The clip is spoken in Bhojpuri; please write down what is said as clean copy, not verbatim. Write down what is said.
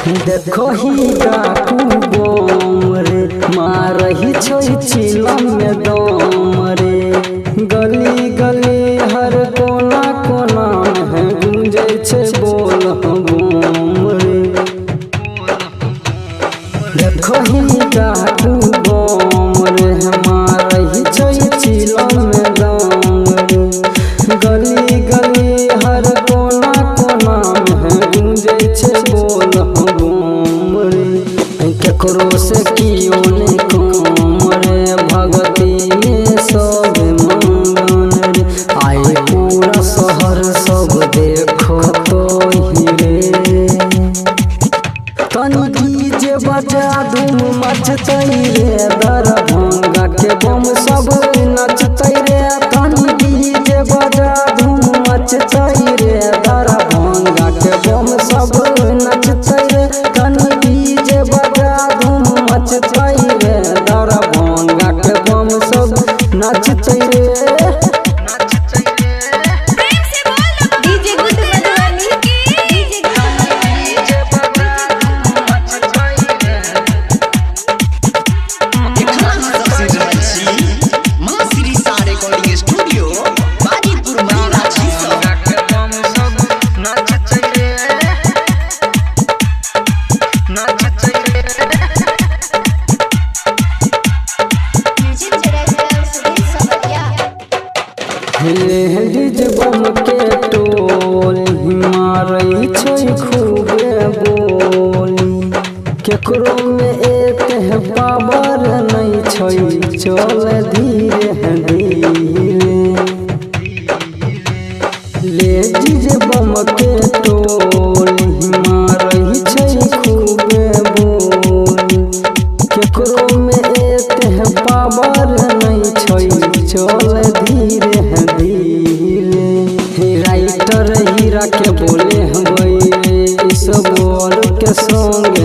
देखो ही डाकू बम रे मारही छोई चिलम में दम रे। गली गली हर कोना कोना में गूंजे छे बोल बम रे। देखो ही डाकू बम रे मारही छोई चिलम में दम रे। गली गली हर कोना कोना में गूंजे छे बोल बम रे। केकरो से कियो ने कम रे भगती में सब मंगन रे। आए पूरा शहर सब देखो तो ही रे। तनी डीजे बजा धूम मचतई रे दरभंगा के बम सब नचतई रे। तनी डीजे बजा धूम मचतई रे दरभंगा के बम सब नचतई रे। तनी डीजे बजा धूम मचतई रे दरभंगा के बम सब नचतई रे। लेडीज बम के टोली मारई छै खूबे बोली। केकरो में एक पावर नहीं छै चल धीरे धीरे। लेडीज बम के टोली मारई छै खूबे बोली। केकरो में एक पावर नहीं छै चल धीरे धीरे। राइटर हीरा के बोले हवई इस बोल के संग